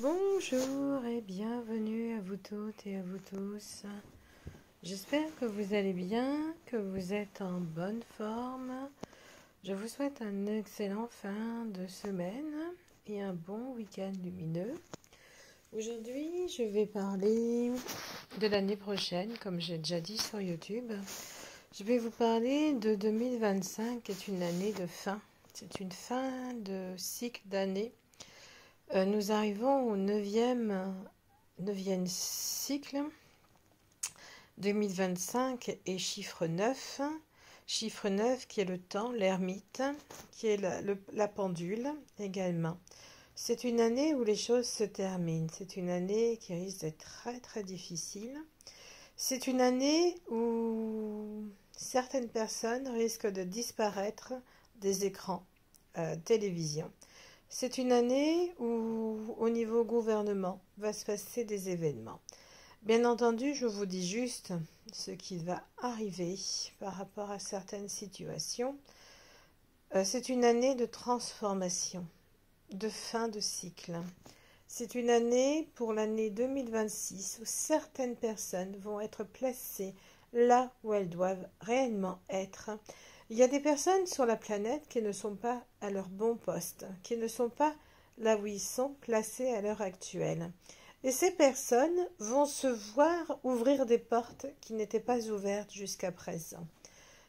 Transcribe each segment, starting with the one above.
Bonjour et bienvenue à vous toutes et à vous tous. J'espère que vous allez bien, que vous êtes en bonne forme. Je vous souhaite un excellent fin de semaine et un bon week-end lumineux. Aujourd'hui, je vais parler de l'année prochaine, comme j'ai déjà dit sur YouTube. Je vais vous parler de 2025, qui est une année de fin. C'est une fin de cycle d'année. Nous arrivons au 9e cycle. 2025 et chiffre 9. Chiffre 9 qui est le temps, l'ermite, qui est la pendule également. C'est une année où les choses se terminent. C'est une année qui risque d'être très très difficile. C'est une année où certaines personnes risquent de disparaître des écrans télévision. C'est une année où, au niveau gouvernement, va se passer des événements. Bien entendu, je vous dis juste ce qui va arriver par rapport à certaines situations. C'est une année de transformation, de fin de cycle. C'est une année pour l'année 2026 où certaines personnes vont être placées là où elles doivent réellement être. Il y a des personnes sur la planète qui ne sont pas à leur bon poste, qui ne sont pas là où ils sont placés à l'heure actuelle. Et ces personnes vont se voir ouvrir des portes qui n'étaient pas ouvertes jusqu'à présent.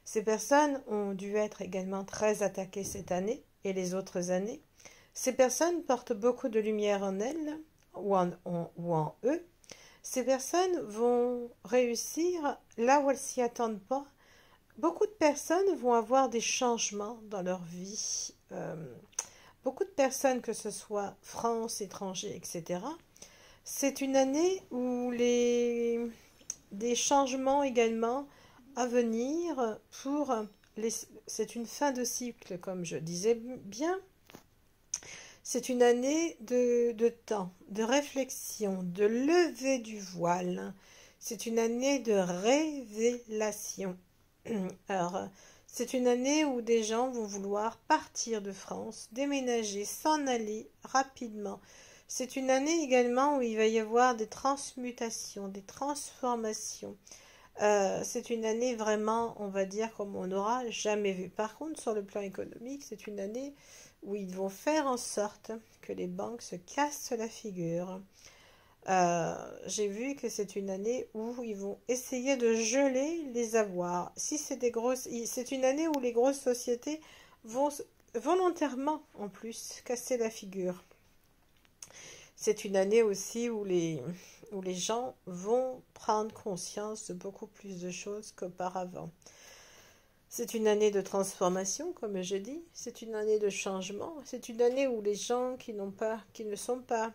Ces personnes ont dû être également très attaquées cette année et les autres années. Ces personnes portent beaucoup de lumière en elles ou en eux. Ces personnes vont réussir là où elles s'y attendent pas. Beaucoup de personnes vont avoir des changements dans leur vie. Beaucoup de personnes, que ce soit France, étrangers, etc. C'est une année où des changements également à venir pour c'est une fin de cycle, comme je disais bien. C'est une année de temps, de réflexion, de lever du voile. C'est une année de révélation. Alors, c'est une année où des gens vont vouloir partir de France, déménager, s'en aller rapidement. C'est une année également où il va y avoir des transmutations, des transformations. C'est une année vraiment, on va dire, comme on n'aura jamais vu. Par contre, sur le plan économique, c'est une année où ils vont faire en sorte que les banques se cassent la figure. J'ai vu que c'est une année où ils vont essayer de geler les avoirs. Si c'est c'est une année où les grosses sociétés vont volontairement, en plus, casser la figure. C'est une année aussi où les gens vont prendre conscience de beaucoup plus de choses qu'auparavant. C'est une année de transformation, comme j'ai dit. C'est une année de changement. C'est une année où les gens qui ne sont pas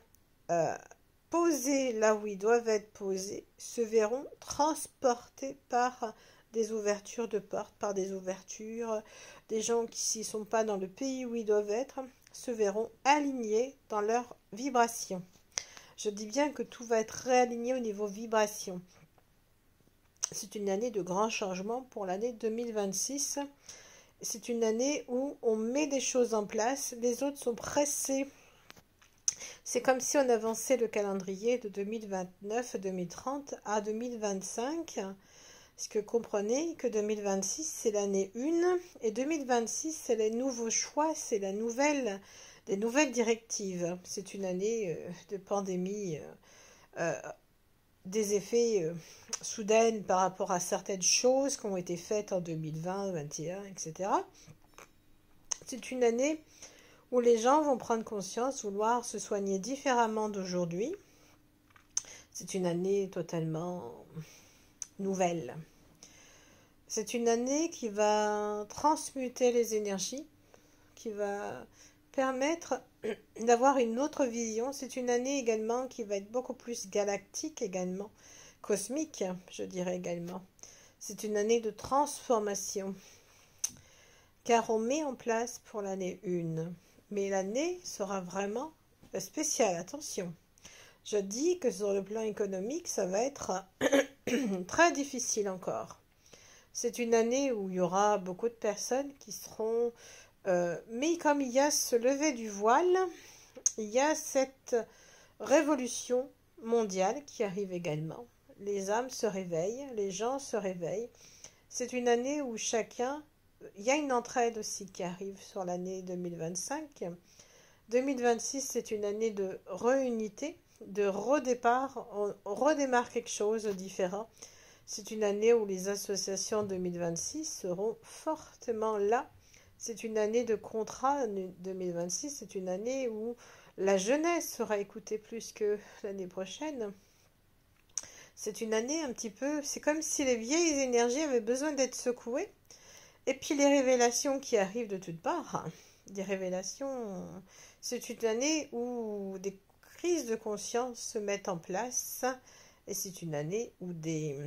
posés là où ils doivent être posés se verront transportés par des ouvertures de portes, par des ouvertures. Des gens qui ne sont pas dans le pays où ils doivent être se verront alignés dans leur vibration. Je dis bien que tout va être réaligné au niveau vibration. C'est une année de grands changements pour l'année 2026. C'est une année où on met des choses en place, les autres sont pressés. C'est comme si on avançait le calendrier de 2029-2030 à 2025. Parce que comprenez que 2026, c'est l'année 1 et 2026, c'est les nouveaux choix, c'est des nouvelles directives. C'est une année de pandémie, des effets soudains par rapport à certaines choses qui ont été faites en 2020, 2021, etc. C'est une année où les gens vont prendre conscience, vouloir se soigner différemment d'aujourd'hui. C'est une année totalement nouvelle. C'est une année qui va transmuter les énergies, qui va permettre d'avoir une autre vision. C'est une année également qui va être beaucoup plus galactique également, cosmique, je dirais également. C'est une année de transformation, car on met en place pour l'année 1. Mais l'année sera vraiment spéciale, attention. Je dis que sur le plan économique, ça va être très difficile encore. C'est une année où il y aura beaucoup de personnes qui seront... mais comme il y a ce lever du voile, il y a cette révolution mondiale qui arrive également. Les âmes se réveillent, les gens se réveillent. C'est une année où chacun... Il y a une entraide aussi qui arrive sur l'année 2025. 2026, c'est une année de réunité, de redépart. On redémarre quelque chose de différent. C'est une année où les associations 2026 seront fortement là. C'est une année de contrat 2026. C'est une année où la jeunesse sera écoutée plus que l'année prochaine. C'est une année un petit peu... C'est comme si les vieilles énergies avaient besoin d'être secouées. Et puis les révélations qui arrivent de toutes parts. Des révélations... C'est une année où des crises de conscience se mettent en place. Et c'est une année où des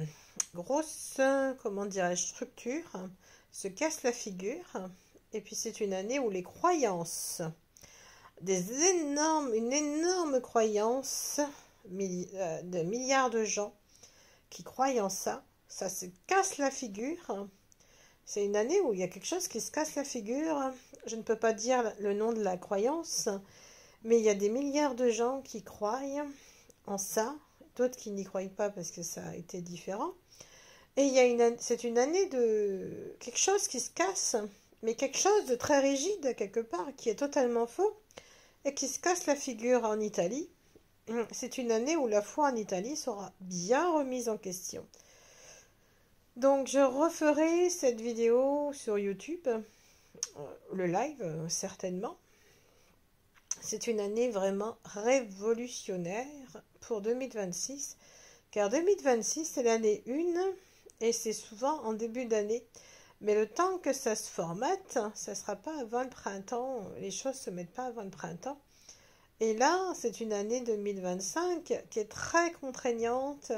grosses, comment dirais-je, structures se cassent la figure. Et puis c'est une année où les croyances, une énorme croyance de milliards de gens qui croient en ça, ça se casse la figure. C'est une année où il y a quelque chose qui se casse la figure. Je ne peux pas dire le nom de la croyance, mais il y a des milliards de gens qui croient en ça, d'autres qui n'y croient pas parce que ça a été différent. Et c'est une année de quelque chose qui se casse, mais quelque chose de très rigide quelque part, qui est totalement faux, et qui se casse la figure en Italie. C'est une année où la foi en Italie sera bien remise en question. Donc je referai cette vidéo sur YouTube, le live certainement. C'est une année vraiment révolutionnaire pour 2026, car 2026 c'est l'année 1 et c'est souvent en début d'année. Mais le temps que ça se formate, ça ne sera pas avant le printemps, les choses ne se mettent pas avant le printemps. Et là, c'est une année 2025 qui est très contraignante,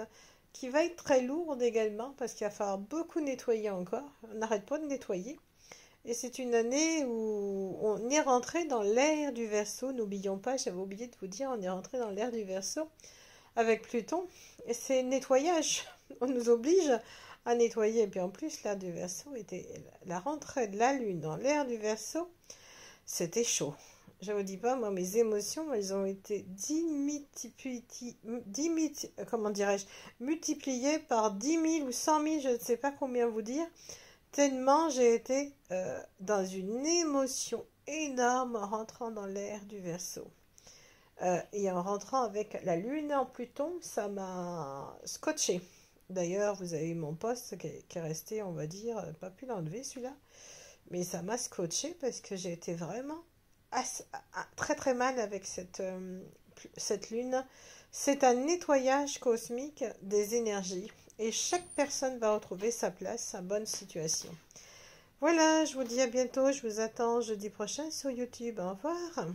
qui va être très lourde également, parce qu'il va falloir beaucoup nettoyer encore. On n'arrête pas de nettoyer. Et c'est une année où on est rentré dans l'ère du Verseau. N'oublions pas, j'avais oublié de vous dire, on est rentré dans l'ère du Verseau avec Pluton. Et c'est nettoyage. On nous oblige à nettoyer. Et puis en plus, l'ère du Verseau était la rentrée de la Lune dans l'ère du Verseau. C'était chaud. Je ne vous dis pas, moi, mes émotions, elles ont été multipliées par 10 000 ou 100 000, je ne sais pas combien vous dire, tellement j'ai été dans une émotion énorme en rentrant dans l'ère du Verseau. Et en rentrant avec la Lune en Pluton, ça m'a scotché. D'ailleurs, vous avez mon poste qui est resté, on va dire, pas pu l'enlever celui-là, mais ça m'a scotché parce que j'ai été vraiment très très mal avec cette lune. C'est un nettoyage cosmique des énergies et chaque personne va retrouver sa place, sa bonne situation. Voilà, je vous dis à bientôt, je vous attends jeudi prochain sur YouTube. Au revoir.